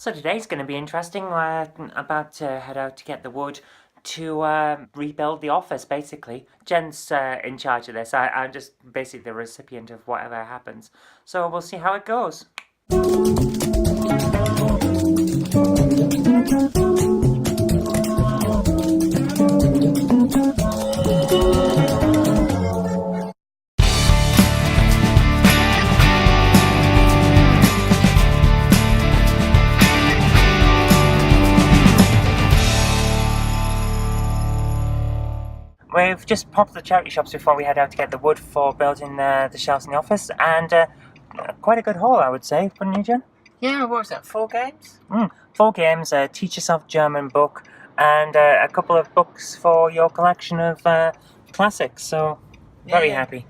So today's going to be interesting. We're about to head out to get the wood to rebuild the office, basically. Jen's in charge of this. I'm just basically the recipient of whatever happens. So we'll see how it goes. We've just popped the charity shops before we head out to get the wood for building the shelves in the office, and quite a good haul, I would say, wouldn't you, Jen? Yeah, what was that, 4 games? 4 games, a Teach Yourself German book, and a couple of books for your collection of classics, so very happy.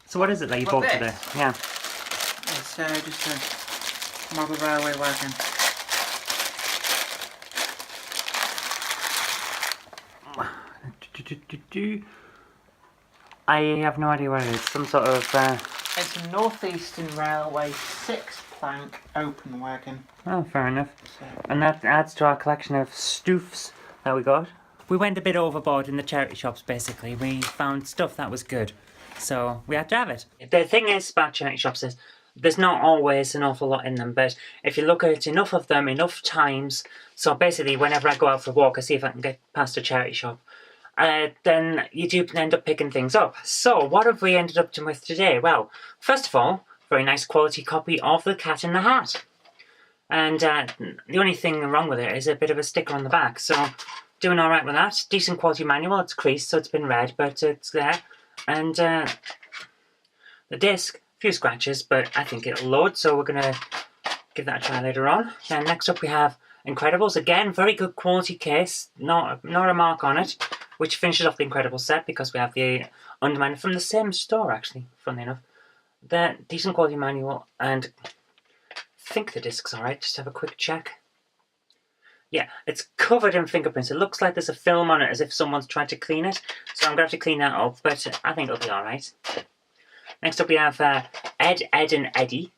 So what is it that you bought today? Yeah. It's just a model railway wagon. I have no idea what it is. Some sort of... It's a North Eastern Railway 6-plank open wagon. Oh, fair enough. And that adds to our collection of stoofs that we got. We went a bit overboard in the charity shops, basically. We found stuff that was good, so we had to have it. The thing is about charity shops is there's not always an awful lot in them, but if you look at enough of them enough times, so basically whenever I go out for a walk I see if I can get past a charity shop, then you do end up picking things up. So what have we ended up with today? Well, first of all, very nice quality copy of The Cat in the Hat. And the only thing wrong with it is a bit of a sticker on the back, so doing alright with that. Decent quality manual, it's creased so it's been read, but it's there. And the disc, a few scratches, but I think it'll load, so we're going to give that a try later on. Then next up we have Incredibles, again, very good quality case, not a mark on it, which finishes off the Incredibles set because we have the Underman from the same store actually, funnily enough. The decent quality manual, and I think the disc's alright, just have a quick check. Yeah, it's covered in fingerprints. It looks like there's a film on it as if someone's tried to clean it, so I'm going to have to clean that up, but I think it'll be alright. Next up we have Ed, and Eddie.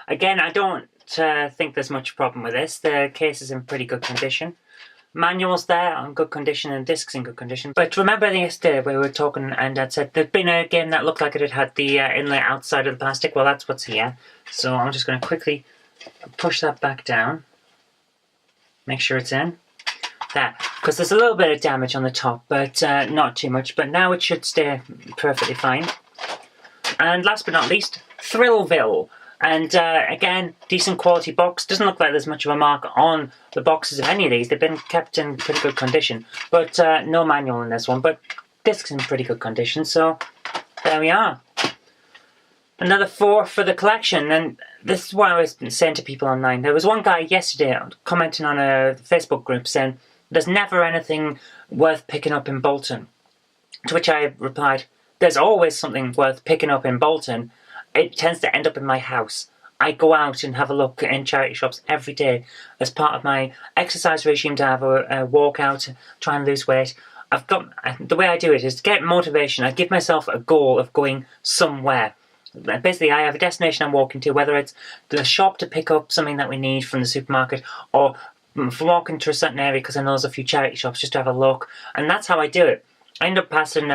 Again, I don't think there's much problem with this. The case is in pretty good condition. Manual's there on good condition and discs in good condition. But remember yesterday we were talking and I'd said there'd been a game that looked like it had the inlay outside of the plastic. Well, that's what's here. So I'm just going to quickly push that back down. Make sure it's in. There. Because there's a little bit of damage on the top, but not too much. But now it should stay perfectly fine. And last but not least, Thrillville. And again, decent quality box. Doesn't look like there's much of a mark on the boxes of any of these. They've been kept in pretty good condition. But no manual in this one. But discs in pretty good condition. So there we are. Another 4 for the collection. And this is what I was saying to people online. There was one guy yesterday commenting on a Facebook group saying, there's never anything worth picking up in Bolton. To which I replied, there's always something worth picking up in Bolton. It tends to end up in my house. I go out and have a look in charity shops every day as part of my exercise regime to have a walk out, try and lose weight. The way I do it is to get motivation. I give myself a goal of going somewhere. Basically, I have a destination I'm walking to, whether it's the shop to pick up something that we need from the supermarket, or for walking to a certain area because I know there's a few charity shops just to have a look. And that's how I do it. I end up passing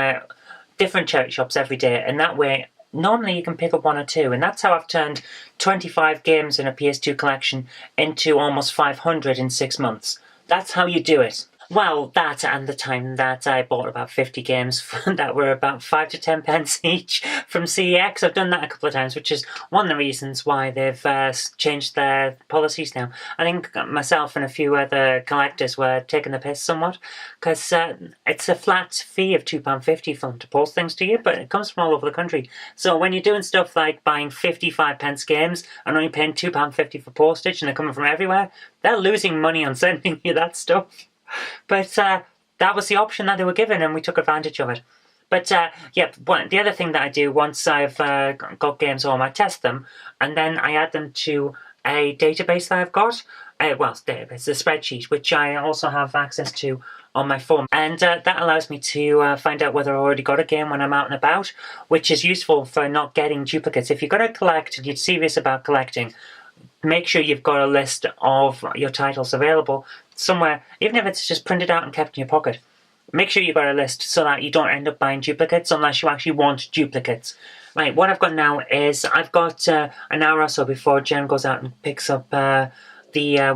different charity shops every day, and that way normally you can pick up 1 or 2, and that's how I've turned 25 games in a PS2 collection into almost 500 in 6 months. That's how you do it. Well, that and the time that I bought about 50 games that were about 5 to 10 pence each from CEX. I've done that a couple of times, which is one of the reasons why they've changed their policies now. I think myself and a few other collectors were taking the piss somewhat, because it's a flat fee of £2.50 for them to post things to you, but it comes from all over the country. So when you're doing stuff like buying 55 pence games and only paying £2.50 for postage and they're coming from everywhere, they're losing money on sending you that stuff. But that was the option that they were given, and we took advantage of it. But yeah, the other thing that I do once I've got games home, I test them, and then I add them to a database that I've got. Well, it's a database, a spreadsheet, which I also have access to on my phone. And that allows me to find out whether I already got a game when I'm out and about, which is useful for not getting duplicates. If you're going to collect and you're serious about collecting, make sure you've got a list of your titles available somewhere, even if it's just printed out and kept in your pocket. Make sure you've got a list so that you don't end up buying duplicates unless you actually want duplicates. Right, what I've got now is I've got an hour or so before Jen goes out and picks up the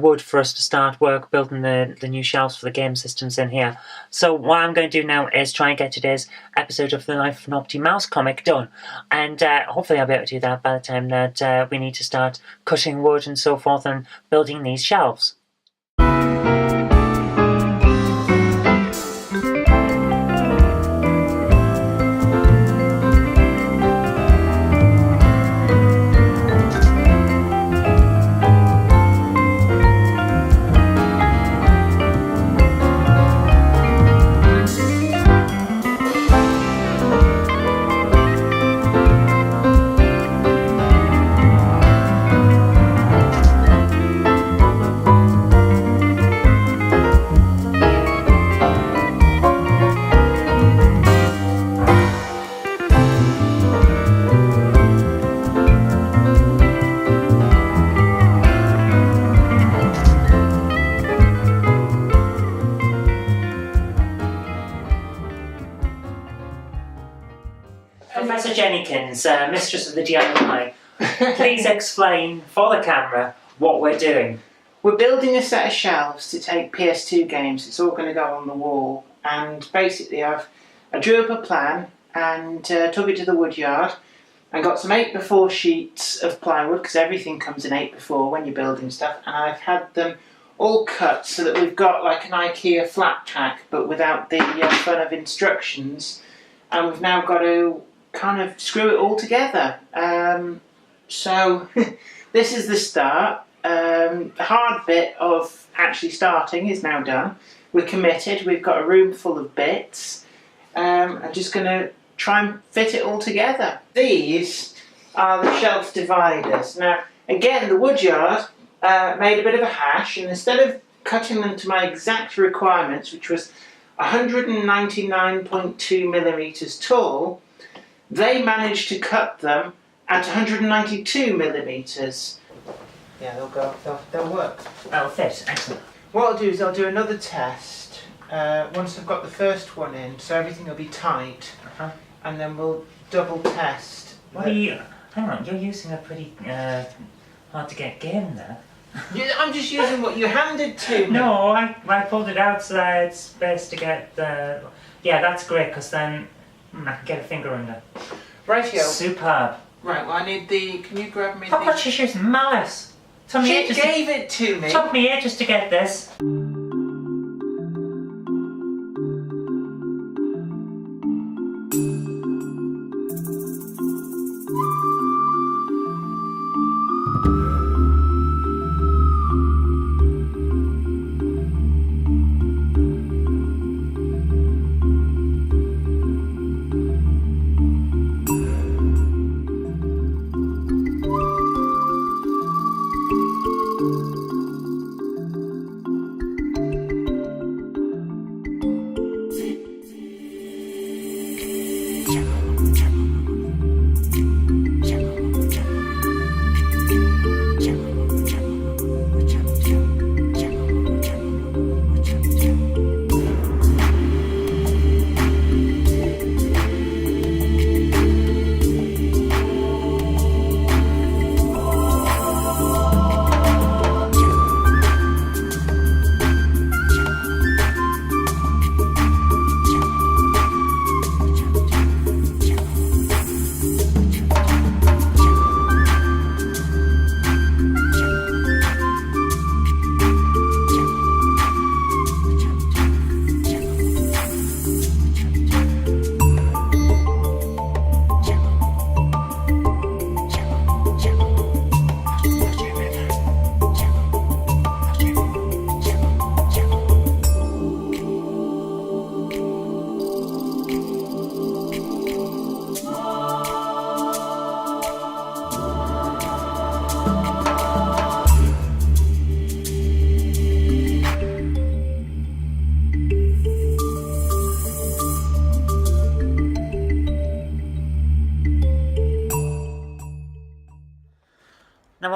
wood for us to start work building the new shelves for the game systems in here. So what I'm going to do now is try and get today's episode of the Life of an Opti Mouse comic done. And hopefully I'll be able to do that by the time that we need to start cutting wood and so forth and building these shelves. Professor Jennykins, mistress of the DIY, please explain for the camera what we're doing. We're building a set of shelves to take PS2 games. It's all going to go on the wall. And basically I drew up a plan and took it to the wood yard. I got some 8x4 sheets of plywood, because everything comes in 8x4 when you're building stuff. And I've had them all cut so that we've got like an IKEA flat pack, but without the fun of instructions. And we've now got to kind of screw it all together. So this is the start. The hard bit of actually starting is now done. We're committed. We've got a room full of bits. I'm just going to try and fit it all together. These are the shelf dividers. Now, again, the woodyard made a bit of a hash, and instead of cutting them to my exact requirements, which was 199.2 millimeters tall, they managed to cut them at 192 millimeters. Yeah, they'll work. That'll fit, excellent. What I'll do is I'll do another test once I've got the first one in, so everything will be tight, and then we'll double test. What are you... Hang on, you're using a pretty hard to get game there. I'm just using what you handed to me. No, I pulled it out so that it's best to get the... Yeah, that's great, because then I can get a finger under. Rightio. Superb. Right, well I need the... Can you grab me the... Oh, she's using malice. She gave it to me. Took me ages to get this.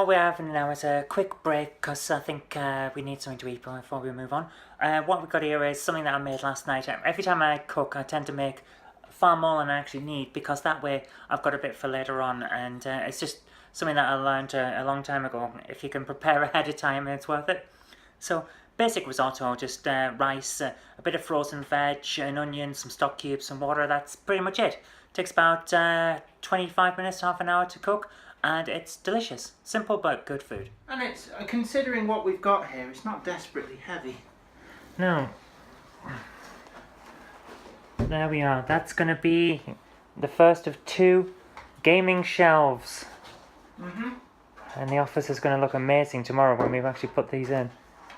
what we're having now is a quick break because I think we need something to eat before we move on. What we've got here is something that I made last night. Every time I cook, I tend to make far more than I actually need because that way I've got a bit for later on, and it's just something that I learned a long time ago. If you can prepare ahead of time, it's worth it. So basic risotto, just rice, a bit of frozen veg, an onion, some stock cubes, some water. That's pretty much it. Takes about 25 minutes, half an hour to cook, and it's delicious. Simple but good food. And it's, considering what we've got here, it's not desperately heavy. No. There we are. That's going to be the first of 2 gaming shelves. And the office is going to look amazing tomorrow when we've actually put these in.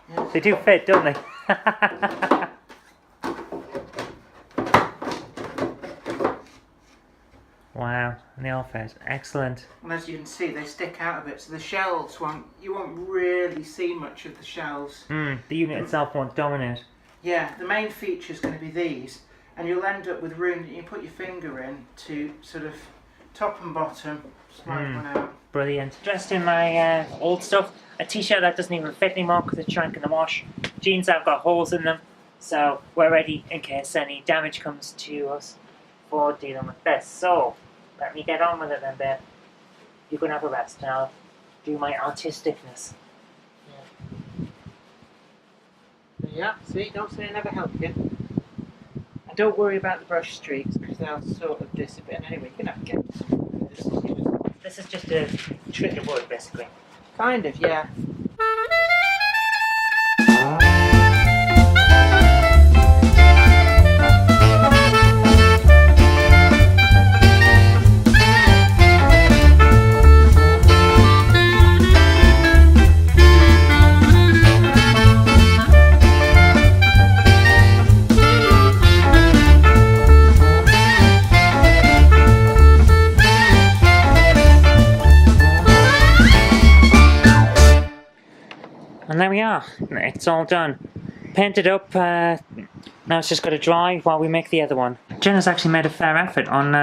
Yes. They do fit, don't they? Wow, and they all fit. Excellent. And as you can see, they stick out a bit, so the shelves you won't really see much of the shelves. The unit itself won't dominate. Yeah, the main feature is going to be these, and you'll end up with room that you put your finger in to sort of top and bottom slide one out. Brilliant. Dressed in my old stuff. A t-shirt that doesn't even fit anymore because it shrank in the wash. Jeans that have got holes in them. So we're ready in case any damage comes to us for dealing with this. So let me get on with it then, babe. You can have a rest and I'll do my artisticness. Yeah, see, don't say I never help you. And don't worry about the brush streaks because they'll sort of disappear. Anyway, you can have to This is just a trick of wood, basically. Kind of, yeah. And there we are. It's all done. Painted up. Now it's just got to dry while we make the other one. Jenna's actually made a fair effort on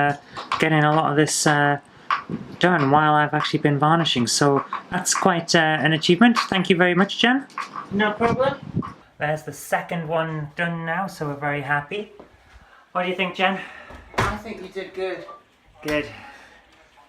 getting a lot of this done while I've actually been varnishing. So that's quite an achievement. Thank you very much, Jen. No problem. There's the second one done now, so we're very happy. What do you think, Jen? I think you did good. Good.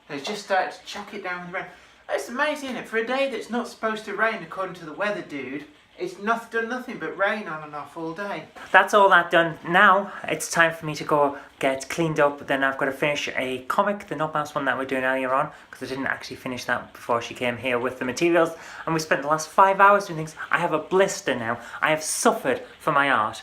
They just started to chuck it down with rain. It's amazing, isn't it? For a day that's not supposed to rain, according to the weather dude, it's done nothing but rain on and off all day. That's all that done. Now it's time for me to go get cleaned up. Then I've got to finish a comic, the Nutmouse one that we were doing earlier on, because I didn't actually finish that before she came here with the materials. And we spent the last 5 hours doing things. I have a blister now. I have suffered for my art.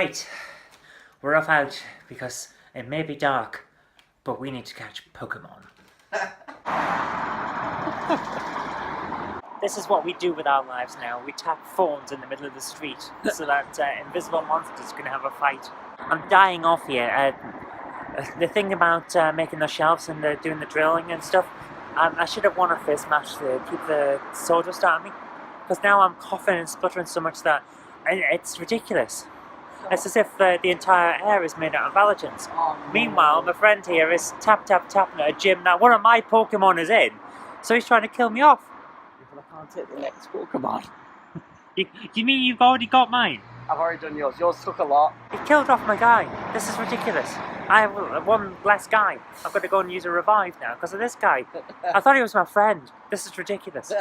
Right, we're off out because it may be dark, but we need to catch Pokemon. This is what we do with our lives now. We tap phones in the middle of the street so that invisible monsters can have a fight. I'm dying off here. The thing about making the shelves and doing the drilling and stuff, I should have won a face match to keep the sawdust out of me. Because now I'm coughing and spluttering so much that it's ridiculous. It's as if the entire air is made out of allergens. Oh, no. Meanwhile, my friend here is tapping at a gym that one of my Pokemon is in. So he's trying to kill me off. But I can't take the next Pokemon. You mean you've already got mine? I've already done yours. Yours took a lot. You killed off my guy. This is ridiculous. I have one less guy. I've got to go and use a revive now because of this guy. I thought he was my friend. This is ridiculous.